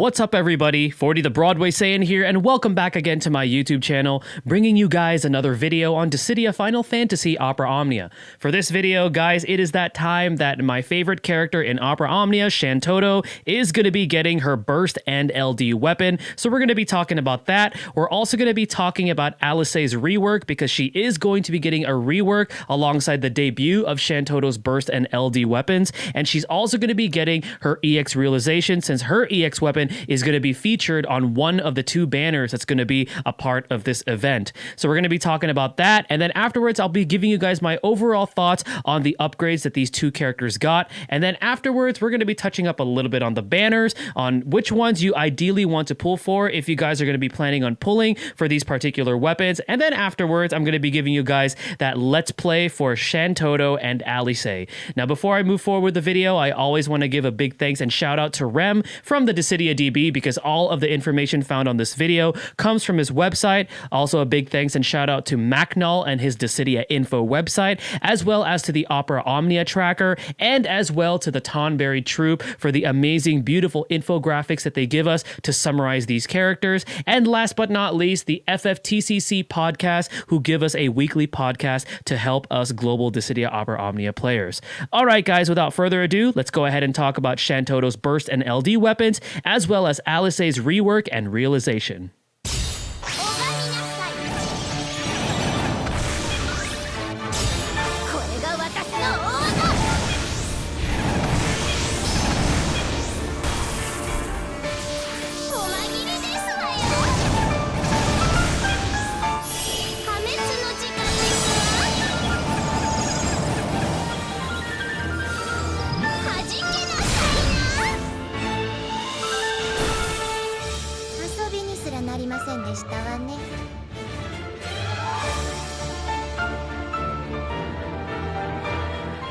What's up everybody, 40 the Broadway Saiyan here, and welcome back again to my YouTube channel, bringing you guys another video on Dissidia Final Fantasy Opera Omnia. For this video, guys, it is that time that my favorite character in Opera Omnia, SHANTOTTO, is going to be getting her burst and LD weapon, so we're going to be talking about that. We're also going to be talking about ALISAIE'S rework, because she is going to be getting a rework alongside the debut of SHANTOTTO's burst and LD weapons, and she's also going to be getting her EX realization, since her EX weapon is going to be featured on one of the two banners that's going to be a part of this event. So we're going to be talking about that, and then afterwards I'll be giving you guys my overall thoughts on the upgrades that these two characters got, and then afterwards we're going to be touching up a little bit on the banners, on which ones you ideally want to pull for if you guys are going to be planning on pulling for these particular weapons, and then afterwards I'm going to be giving you guys that let's play for SHANTOTTO and ALISAIE. Now before I move forward with the video, I always want to give a big thanks and shout out to Rem from the Dissidia DB, because all of the information found on this video comes from his website. Also a big thanks and shout out to Macnol and his Dissidia info website, as well as to the Opera Omnia tracker, and as well to the Tonberry Troop for the amazing, beautiful infographics that they give us to summarize these characters. And last but not least, the FFTCC podcast, who give us a weekly podcast to help us global Dissidia Opera Omnia players. All right, guys, without further ado, let's go ahead and talk about SHANTOTTO's burst and LD weapons, as well as ALISAIE'S rework and realization.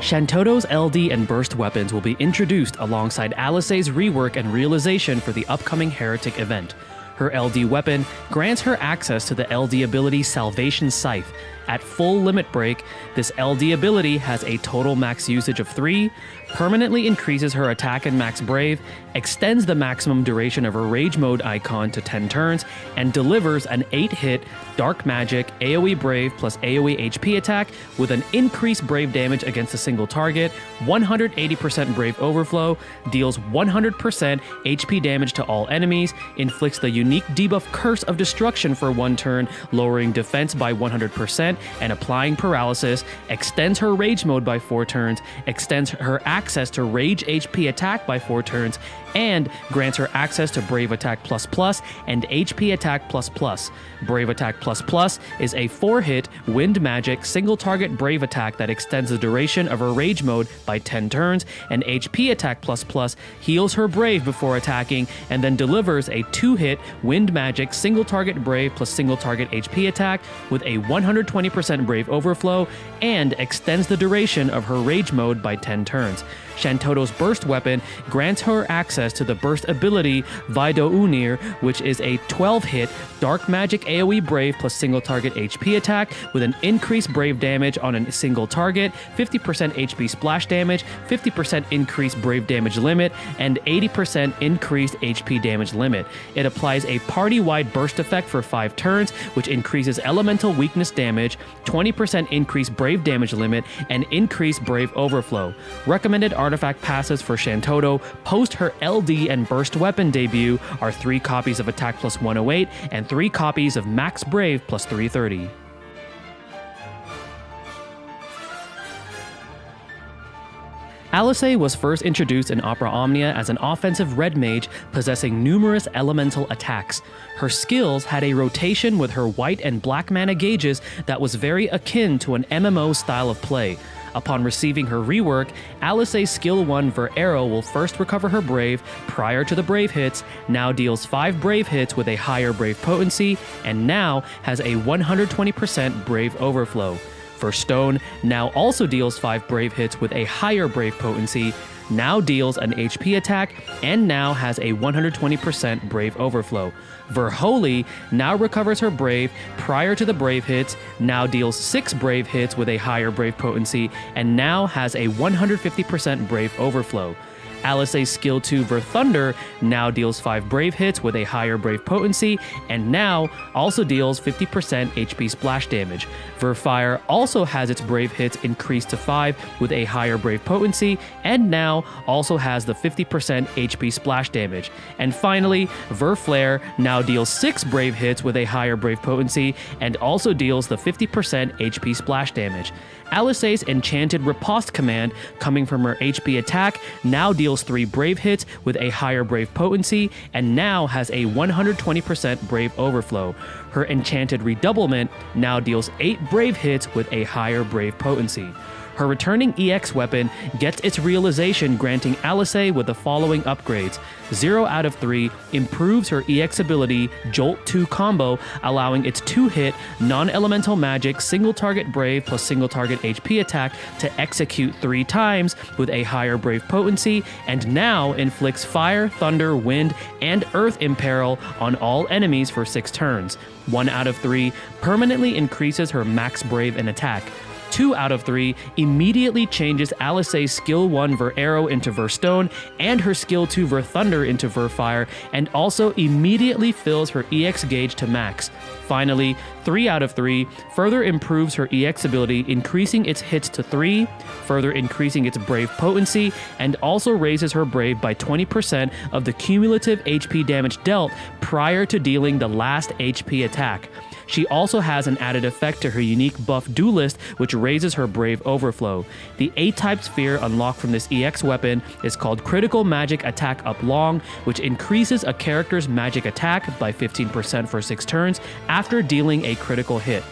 SHANTOTTO's LD and burst weapons will be introduced alongside ALISAIE'S rework and realization for the upcoming Heretic event. Her LD weapon grants her access to the LD ability Salvation Scythe. At full limit break, this LD ability has a total max usage of 3, permanently increases her attack and max brave, extends the maximum duration of her rage mode icon to 10 turns, and delivers an 8-hit dark magic AoE brave plus AoE HP attack with an increased brave damage against a single target, 180% brave overflow, deals 100% HP damage to all enemies, inflicts the unique debuff Curse of Destruction for 1 turn, lowering defense by 100% and applying paralysis, extends her rage mode by 4 turns, extends her access to rage HP attack by 4 turns, and grants her access to Brave Attack++ and HP Attack++. Brave Attack++ is a 4-hit wind magic single target Brave Attack that extends the duration of her rage mode by 10 turns, and HP Attack++ heals her Brave before attacking, and then delivers a 2-hit wind magic single target Brave plus single target HP attack with a 120% Brave overflow, and extends the duration of her rage mode by 10 turns. SHANTOTTO's burst weapon grants her access to the burst ability Vido Unir, which is a 12-hit dark magic AoE brave plus single target HP attack with an increased brave damage on a single target, 50% HP splash damage, 50% increased brave damage limit, and 80% increased HP damage limit. It applies a party-wide burst effect for 5 turns, which increases elemental weakness damage, 20% increased brave damage limit, and increased brave overflow. Recommended artifact passes for SHANTOTTO post her LD and burst weapon debut are 3 copies of Attack plus 108 and 3 copies of Max Brave plus 330. ALISAIE was first introduced in Opera Omnia as an offensive red mage possessing numerous elemental attacks. Her skills had a rotation with her white and black mana gauges that was very akin to an MMO style of play. Upon receiving her rework, ALISAIE's Skill 1 Ver Arrow will first recover her Brave prior to the Brave hits, now deals 5 Brave hits with a higher Brave potency, and now has a 120% Brave overflow. For Stone, now also deals 5 Brave hits with a higher Brave potency, now deals an HP attack, and now has a 120% Brave overflow. Verholy now recovers her Brave prior to the Brave hits, now deals 6 Brave hits with a higher Brave potency, and now has a 150% Brave overflow. Alisaie's skill 2 Ver Thunder now deals 5 Brave hits with a higher Brave potency, and now also deals 50% HP splash damage. Ver Fire also has its Brave hits increased to 5 with a higher Brave potency, and now also has the 50% HP splash damage. And finally, Ver Flare now deals 6 Brave hits with a higher Brave potency, and also deals the 50% HP splash damage. Alisaie's Enchanted Riposte command, coming from her HP attack, now deals 3 Brave hits with a higher Brave potency, and now has a 120% Brave overflow. Her Enchanted Redoublement now deals 8 Brave hits with a higher Brave potency. Her returning EX weapon gets its realization, granting Alisaie with the following upgrades. 0 out of 3 improves her EX ability Jolt 2 combo, allowing its 2-hit non-elemental magic single target Brave plus single target HP attack to execute 3 times with a higher Brave potency, and now inflicts Fire, Thunder, Wind, and Earth Imperil on all enemies for 6 turns. 1 out of 3 permanently increases her max Brave and attack. 2 out of 3 immediately changes Alisaie's skill 1 Ver Arrow into Ver Stone and her skill 2 Ver Thunder into Ver Fire, and also immediately fills her EX gauge to max. Finally, 3 out of 3 further improves her EX ability, increasing its hits to 3, further increasing its Brave potency, and also raises her Brave by 20% of the cumulative HP damage dealt prior to dealing the last HP attack. She also has an added effect to her unique buff Duelist, which raises her Brave overflow. The A-type sphere unlocked from this EX weapon is called Critical Magic Attack Up Long, which increases a character's magic attack by 15% for 6 turns after dealing a critical hit.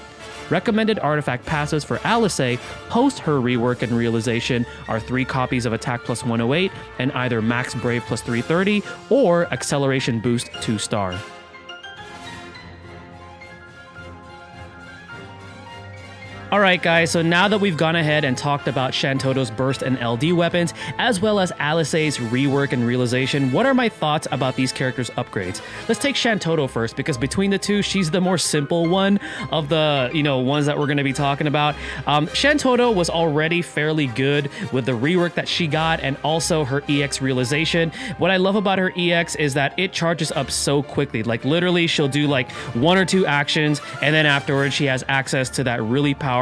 Recommended artifact passes for Alisaie post her rework and realization are 3 copies of Attack plus 108 and either Max Brave plus 330 or Acceleration Boost 2-star. Alright guys, so now that we've gone ahead and talked about Shantotto's burst and LD weapons, as well as Alisaie's rework and realization, what are my thoughts about these characters' upgrades? Let's take Shantotto first, because between the two, she's the more simple one of the, ones that we're going to be talking about. Shantotto was already fairly good with the rework that she got and also her EX realization. What I love about her EX is that it charges up so quickly. Like literally, she'll do like 1 or 2 actions, and then afterwards she has access to that really powerful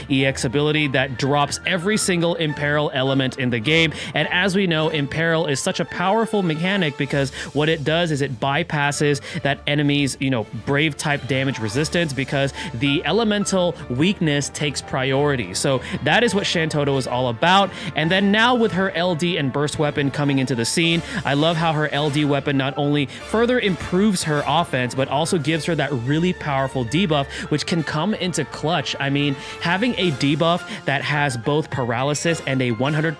EX ability that drops every single Imperil element in the game. And as we know, Imperil is such a powerful mechanic because what it does is it bypasses that enemy's, Brave type damage resistance, because the elemental weakness takes priority. So that is what Shantotto is all about. And then now with her LD and burst weapon coming into the scene, I love how her LD weapon not only further improves her offense, but also gives her that really powerful debuff, which can come into clutch. I mean, having a debuff that has both paralysis and a 100%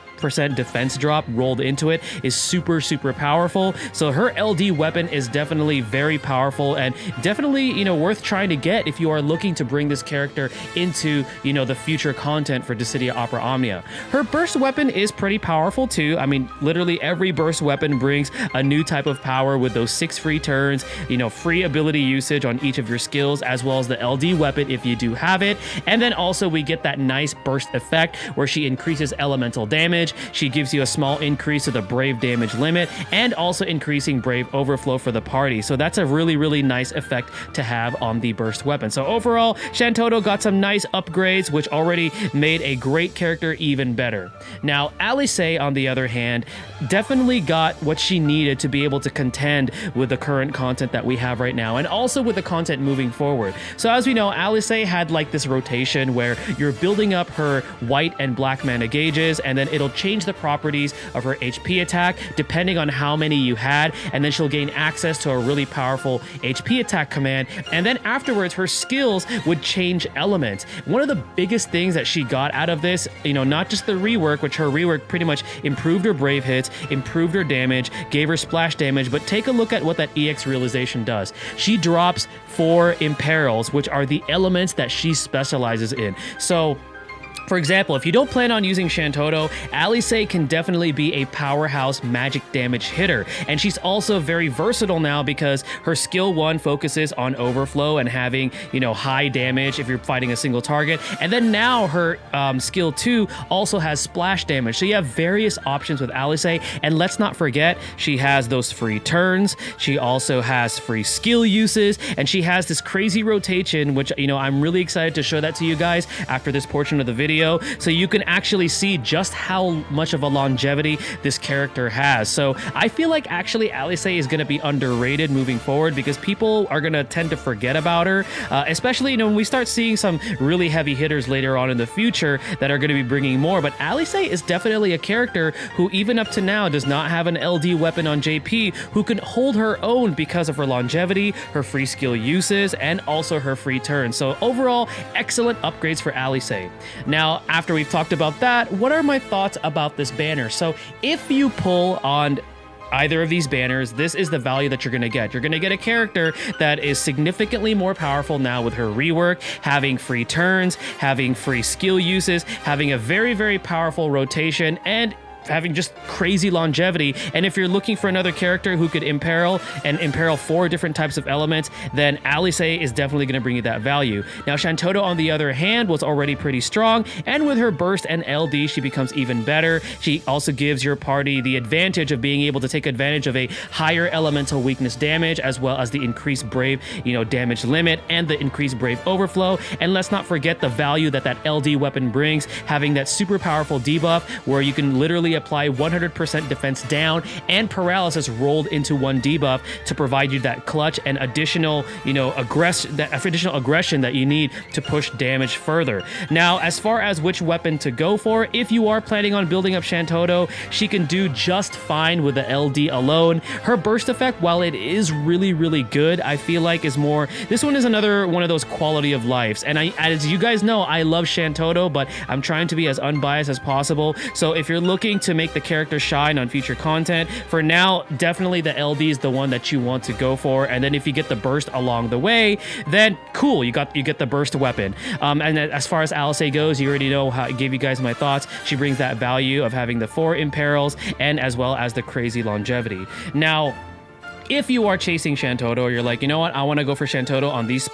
defense drop rolled into it is super powerful. So her LD weapon is definitely very powerful and definitely, worth trying to get if you are looking to bring this character into, the future content for Dissidia Opera Omnia. Her burst weapon is pretty powerful too. I mean, literally every burst weapon brings a new type of power with those 6 free turns, free ability usage on each of your skills, as well as the LD weapon if you do have it. And then also we get that nice burst effect where she increases elemental damage. She gives you a small increase to the Brave damage limit and also increasing Brave overflow for the party. So that's a really nice effect to have on the burst weapon. So overall, Shantotto got some nice upgrades, which already made a great character even better. Now, Alisaie, on the other hand, definitely got what she needed to be able to contend with the current content that we have right now, and also with the content moving forward. So as we know, Alisaie had like this rotation where you're building up her white and black mana gauges, and then it'll change the properties of her HP attack depending on how many you had, and then she'll gain access to a really powerful HP attack command, and then afterwards her skills would change elements. One of the biggest things that she got out of this, not just the rework, which her rework pretty much improved her Brave hits, improved her damage, gave her splash damage, but take a look at what that EX realization does. She drops 4 Imperils, which are the elements that she specializes in. So For example, if you don't plan on using Shantotto, Alisaie can definitely be a powerhouse magic damage hitter. And she's also very versatile now because her skill 1 focuses on overflow and having, high damage if you're fighting a single target. And then now her skill 2 also has splash damage. So you have various options with Alisaie. And let's not forget, she has those free turns. She also has free skill uses. And she has this crazy rotation, which, I'm really excited to show that to you guys after this portion of the video, so you can actually see just how much of a longevity this character has. So I feel like actually Alisaie is going to be underrated moving forward because people are going to tend to forget about her, especially when we start seeing some really heavy hitters later on in the future that are going to be bringing more. But Alisaie is definitely a character who even up to now does not have an LD weapon on JP, who can hold her own because of her longevity, her free skill uses, and also her free turns. So overall, excellent upgrades for Alisaie. Now, after we've talked about that, what are my thoughts about this banner? So if you pull on either of these banners, this is the value that you're going to get. You're going to get a character that is significantly more powerful now with her rework, having free turns, having free skill uses, having a very, very powerful rotation, and having just crazy longevity. And if you're looking for another character who could imperil 4 different types of elements, then Alisaie is definitely going to bring you that value. Now, Shantotto, on the other hand, was already pretty strong, and with her burst and LD, she becomes even better. She also gives your party the advantage of being able to take advantage of a higher elemental weakness damage, as well as the increased brave, damage limit and the increased brave overflow. And let's not forget the value that LD weapon brings, having that super powerful debuff where you can literally apply 100% defense down and paralysis rolled into one debuff to provide you that clutch and additional, additional aggression that you need to push damage further. Now, as far as which weapon to go for, if you are planning on building up Shantotto, she can do just fine with the LD alone. Her burst effect, while it is really, really good, I feel like this one is another one of those quality of lives. And as you guys know, I love Shantotto, but I'm trying to be as unbiased as possible. So if you're looking to make the character shine on future content, for now, definitely the LD is the one that you want to go for. And then if you get the burst along the way, then cool, you get the burst weapon. And as far as Alisaie goes, you already know how I gave you guys my thoughts. She brings that value of having the 4 imperils and as well as the crazy longevity. Now, if you are chasing Shantotto, you're like, you know what, I want to go for Shantotto on these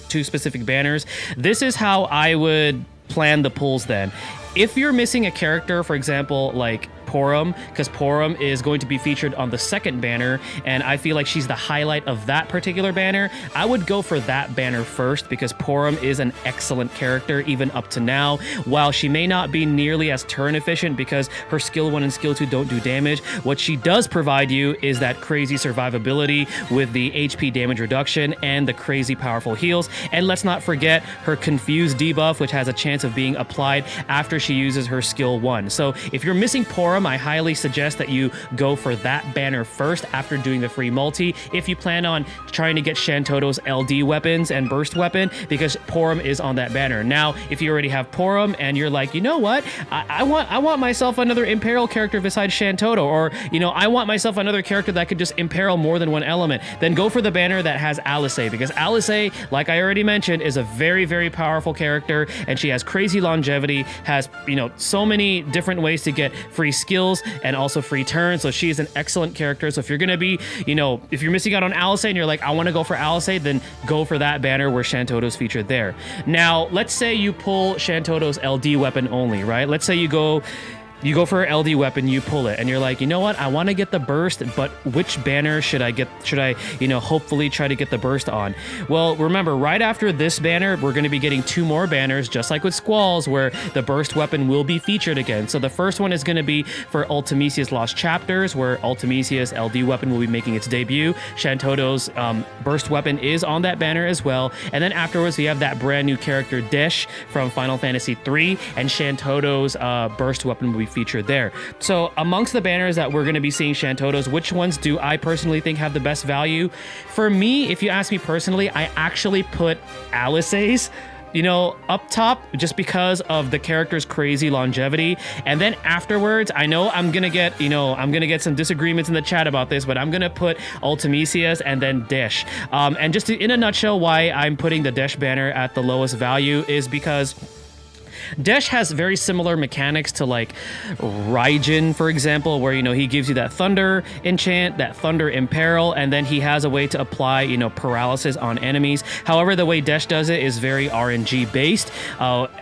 2 specific banners, this is how I would plan the pulls then. If you're missing a character, for example, like Porum, because Porum is going to be featured on the 2nd banner, and I feel like she's the highlight of that particular banner, I would go for that banner first because Porum is an excellent character even up to now. While she may not be nearly as turn efficient because her skill 1 and skill 2 don't do damage, what she does provide you is that crazy survivability with the HP damage reduction and the crazy powerful heals. And let's not forget her Confused debuff, which has a chance of being applied after she uses her skill 1. So if you're missing Porum, I highly suggest that you go for that banner first after doing the free multi if you plan on trying to get Shantotto's LD weapons and burst weapon, because Porum is on that banner. Now, if you already have Porum and you're like, you know what, I want myself another imperil character besides Shantotto, or I want myself another character that could just imperil more than one element, then go for the banner that has Alisaie, because Alisaie, like I already mentioned, is a very, very powerful character, and she has crazy longevity, has so many different ways to get free skills and also free turns. So she is an excellent character. So if you're going to be, if you're missing out on Alisaie and you're like, I want to go for Alisaie, then go for that banner where Shantotto's featured there. Now, let's say you pull Shantotto's LD weapon only, right? Let's say you go for an LD weapon, you pull it, and you're like, you know what, I want to get the burst, but which banner should I hopefully try to get the burst on? Well, remember, right after this banner, we're going to be getting 2 more banners, just like with Squalls, where the burst weapon will be featured again. So the first one is going to be for Ultimecia's Lost Chapters, where Ultimecia's LD weapon will be making its debut. Shantotto's burst weapon is on that banner as well. And then afterwards, we have that brand new character, Dish, from Final Fantasy III, and Shantotto's burst weapon will be featured there. So amongst the banners that we're going to be seeing Shantotto's, which ones do I personally think have the best value? For me, if you ask me personally, I actually put Alisaie's up top, just because of the character's crazy longevity. And then afterwards, I know I'm gonna get some disagreements in the chat about this, but I'm gonna put Ultimecia's and then Dish. And just in a nutshell, why I'm putting the Dish banner at the lowest value is because Desh has very similar mechanics to like Raijin, for example, where, he gives you that Thunder enchant, that Thunder Imperil, and then he has a way to apply, paralysis on enemies. However, the way Desh does it is very RNG based,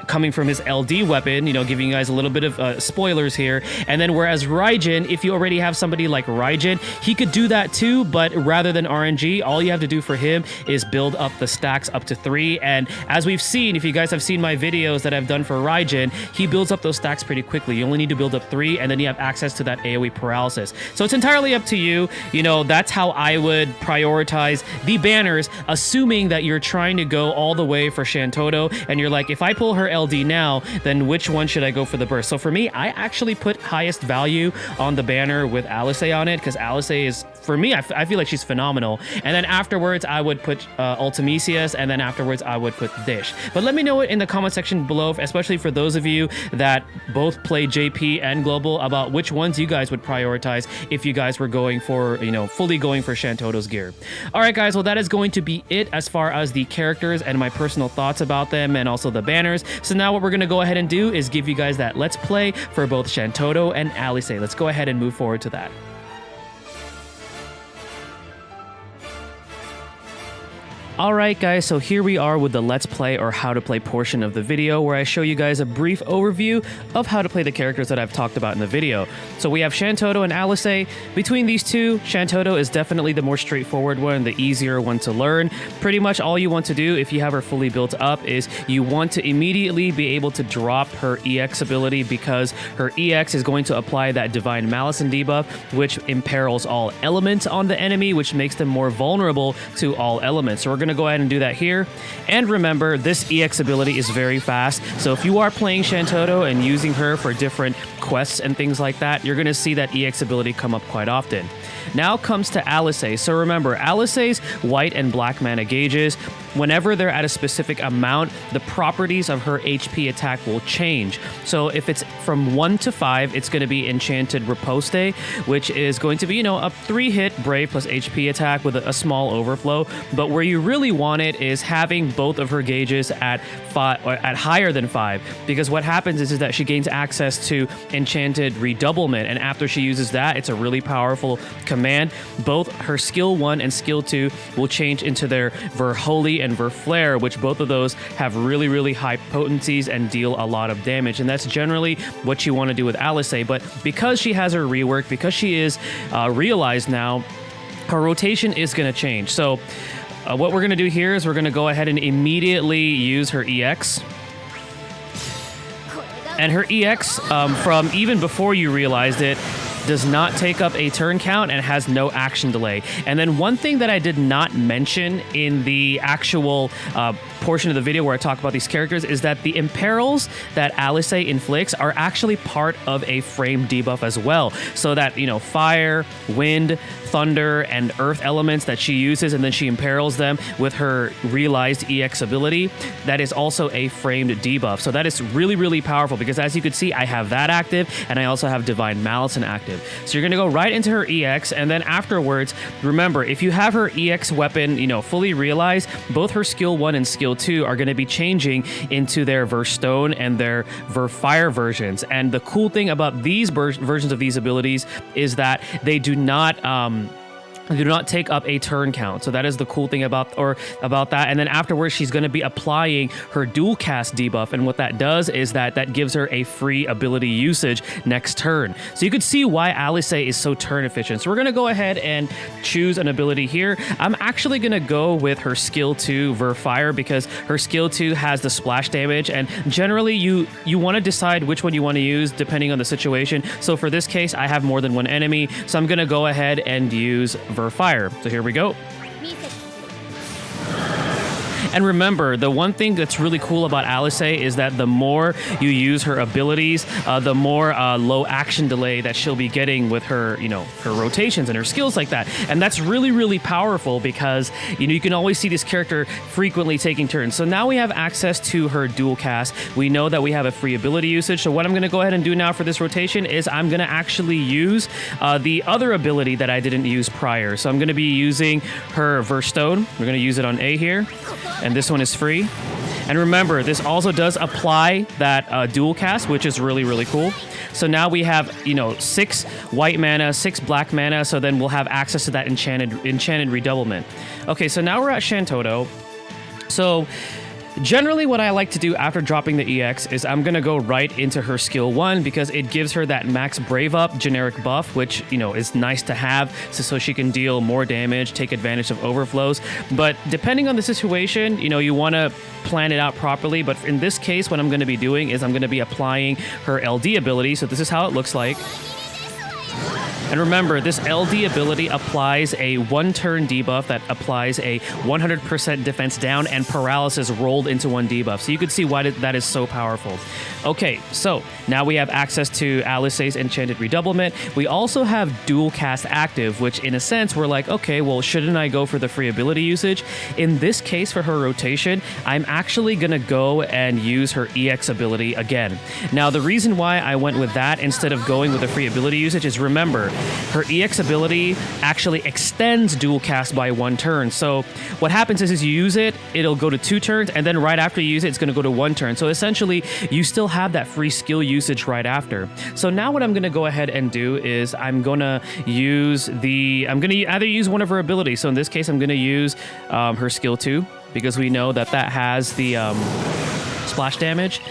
coming from his LD weapon, giving you guys a little bit of spoilers here. And then whereas Raijin, if you already have somebody like Raijin, he could do that too, but rather than RNG, all you have to do for him is build up the stacks up to 3. And as we've seen, if you guys have seen my videos that I've done for Raijin, he builds up those stacks pretty quickly. You only need to build up 3, and then you have access to that AoE paralysis. So it's entirely up to you. That's how I would prioritize the banners, assuming that you're trying to go all the way for Shantotto, and you're like, if I pull her LD now, then which one should I go for the burst? So for me, I actually put highest value on the banner with Alisaie on it, because Alisaie is, for me, I feel like she's phenomenal. And then afterwards, I would put Ultimisius, and then afterwards, I would put Dish. But let me know it in the comment section below, especially for those of you that both play JP and Global, about which ones you guys would prioritize if you guys were going for, fully going for Shantotto's gear. All right, guys, well, that is going to be it as far as the characters and my personal thoughts about them, and also the banners. So now what we're going to go ahead and do is give you guys that Let's Play for both Shantotto and Alisaie. Let's go ahead and move forward to that. Alright guys, so here we are with the Let's Play or How to Play portion of the video, where I show you guys a brief overview of how to play the characters that I've talked about in the video. So we have Shantotto and Alisaie. Between these two, Shantotto is definitely the more straightforward one, the easier one to learn. Pretty much all you want to do if you have her fully built up is you want to immediately be able to drop her EX ability, because her EX is going to apply that Divine Malison debuff, which imperils all elements on the enemy, which makes them more vulnerable to all elements. So we're going to go ahead and do that here. And remember, this EX ability is very fast, so if you are playing Shantotto and using her for different quests and things like that, you're going to see that EX ability come up quite often. Now comes to Alisaie. So remember, Alisaie's white and black mana gauges, whenever they're at a specific amount, the properties of her HP attack will change. So if it's from 1 to 5, it's going to be Enchanted Riposte, which is going to be, a 3-hit Brave plus HP attack with a small overflow. But where you really want it is having both of her gauges at 5 or at higher than 5, because what happens is that she gains access to Enchanted Redoublement, and after she uses that, it's a really powerful command. Both her skill 1 and skill 2 will change into their Verholy and Verflare, which both of those have really, really high potencies and deal a lot of damage. And that's generally what you want to do with Alisaie. But because she has her rework, because she is realized now, her rotation is going to change. So what we're going to do here is we're going to go ahead and immediately use her EX. And her EX, from even before you realized it, does not take up a turn count and has no action delay. And then one thing that I did not mention in the actual portion of the video where I talk about these characters is that the imperils that Alisaie inflicts are actually part of a frame debuff as well. So that, fire, wind, thunder, and earth elements that she uses, and then she imperils them with her realized EX ability, that is also a framed debuff. So that is really, really powerful, because as you can see, I have that active, and I also have Divine Malison active. So you're going to go right into her EX, and then afterwards, remember, if you have her EX weapon, fully realized, both her skill 1 and skill 2 are going to be changing into their Verstone and their Verfire versions. And the cool thing about these versions of these abilities is that they do not take up a turn count. So that is the cool thing about that. And then afterwards, she's going to be applying her dual cast debuff, and what that does is that gives her a free ability usage next turn. So you could see why Alisaie is so turn efficient. So we're going to go ahead and choose an ability here. I'm actually going to go with her skill 2 Verfire, because her skill 2 has the splash damage, and generally you want to decide which one you want to use depending on the situation. So for this case, I have more than one enemy, so I'm going to go ahead and use Verfire. So here we go. And remember, the one thing that's really cool about Alisaie is that the more you use her abilities, the more low action delay that she'll be getting with her, her rotations and her skills like that. And that's really, really powerful, because, you can always see this character frequently taking turns. So now we have access to her dual cast. We know that we have a free ability usage. So what I'm going to go ahead and do now for this rotation is I'm going to actually use the other ability that I didn't use prior. So I'm going to be using her Verstone. We're going to use it on A here. And this one is free. And remember, this also does apply that dual cast, which is really, really cool. So now we have, 6 white mana, 6 black mana, so then we'll have access to that enchanted redoublement. Okay, so now we're at Shantotto. So generally what I like to do after dropping the EX is I'm going to go right into her skill 1 because it gives her that max brave up generic buff, which, is nice to have so she can deal more damage, take advantage of overflows. But depending on the situation, you want to plan it out properly. But in this case, what I'm going to be doing is I'm going to be applying her LD ability. So this is how it looks like. And remember, this LD ability applies a 1-turn debuff that applies a 100% defense down and paralysis rolled into 1 debuff. So you can see why that is so powerful. Okay, so now we have access to ALISAIE'S Enchanted Redoublement. We also have Dual Cast active, which in a sense, we're like, okay, well, shouldn't I go for the free ability usage? In this case, for her rotation, I'm actually going to go and use her EX ability again. Now, the reason why I went with that instead of going with the free ability usage is, remember, her EX ability actually extends dual cast by 1 turn. So what happens is you use it, it'll go to 2 turns, and then right after you use it, it's going to go to 1 turn. So essentially, you still have that free skill usage right after. So now what I'm going to go ahead and do is I'm going to either use one of her abilities. So in this case, I'm going to use her skill 2 because we know that has the splash damage.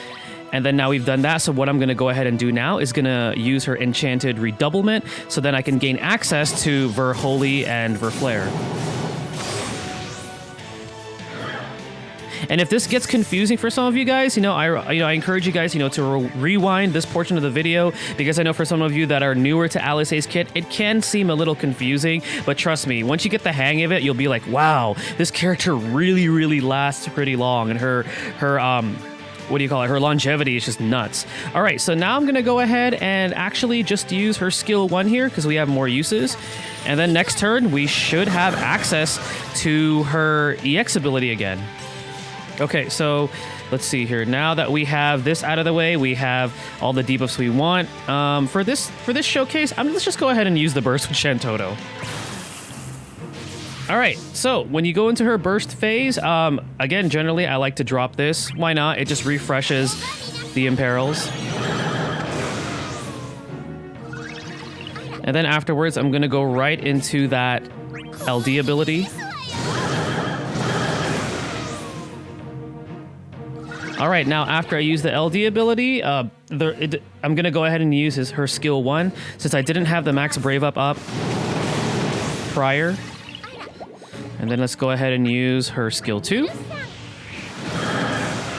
And then now we've done that, so what I'm going to go ahead and do now is going to use her Enchanted Redoublement, so then I can gain access to Ver Holy and Ver Flare. And if this gets confusing for some of you guys, I encourage you guys, to rewind this portion of the video, because I know for some of you that are newer to ALISAIE'S kit, it can seem a little confusing, but trust me, once you get the hang of it, you'll be like, wow, this character really, really lasts pretty long, and her her longevity is just nuts. All right, so now I'm going to go ahead and actually just use her skill 1 here because we have more uses. And then next turn, we should have access to her EX ability again. Okay, so let's see here. Now that we have this out of the way, we have all the debuffs we want. For this showcase, let's just go ahead and use the burst with Shantotto. All right, so when you go into her burst phase, again, generally I like to drop this. Why not? It just refreshes the imperils. And then afterwards, I'm going to go right into that LD ability. All right, now after I use the LD ability, I'm going to go ahead and use her skill 1, since I didn't have the max brave up prior. And then let's go ahead and use her skill 2.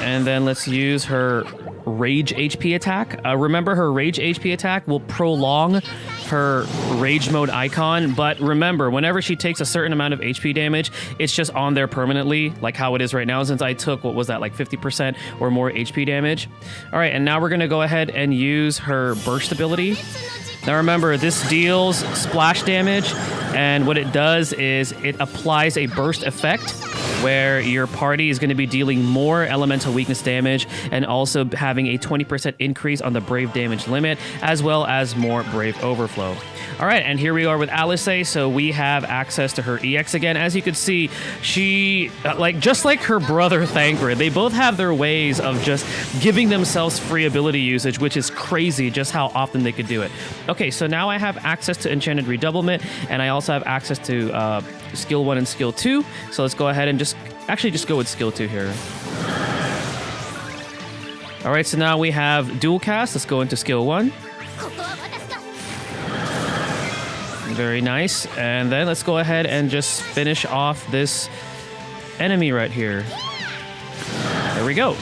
And then let's use her rage HP attack. Remember, her rage HP attack will prolong her rage mode icon, but remember, whenever she takes a certain amount of HP damage, it's just on there permanently, like how it is right now, since I took, what was that, like 50% or more HP damage. All right, and now we're gonna go ahead and use her burst ability. Now remember, this deals splash damage, and what it does is it applies a burst effect where your party is going to be dealing more elemental weakness damage and also having a 20% increase on the brave damage limit, as well as more brave overflow. All right, and here we are with ALISAIE. So we have access to her EX again. As you can see, she, just like her brother Thancred, they both have their ways of just giving themselves free ability usage, which is crazy just how often they could do it. Okay, so now I have access to Enchanted Redoublement, and I also have access to skill 1 and skill 2. So let's go ahead and just go with skill 2 here. All right, so now we have dual cast. Let's go into skill 1. Very nice. And then let's go ahead and just finish off this enemy right here. There we go.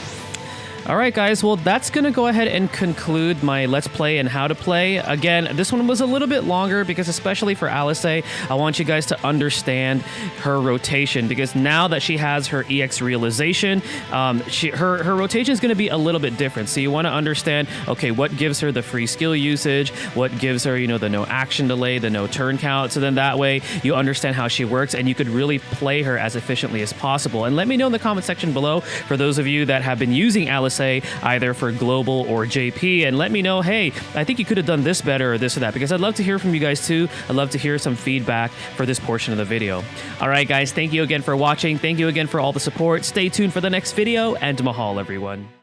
All right, guys, well, that's going to go ahead and conclude my Let's Play and how to play. Again, this one was a little bit longer because especially for ALISAIE, I want you guys to understand her rotation, because now that she has her EX realization, her rotation is going to be a little bit different. So you want to understand, okay, what gives her the free skill usage, what gives her, the no action delay, the no turn count. So then that way you understand how she works and you could really play her as efficiently as possible. And let me know in the comment section below, for those of you that have been using ALISAIE say, either for Global or JP, and let me know, hey, I think you could have done this better or this or that, because I'd love to hear from you guys too. I'd love to hear some feedback for this portion of the video. All right, guys, thank you again for watching. Thank you again for all the support. Stay tuned for the next video, and mahal, everyone.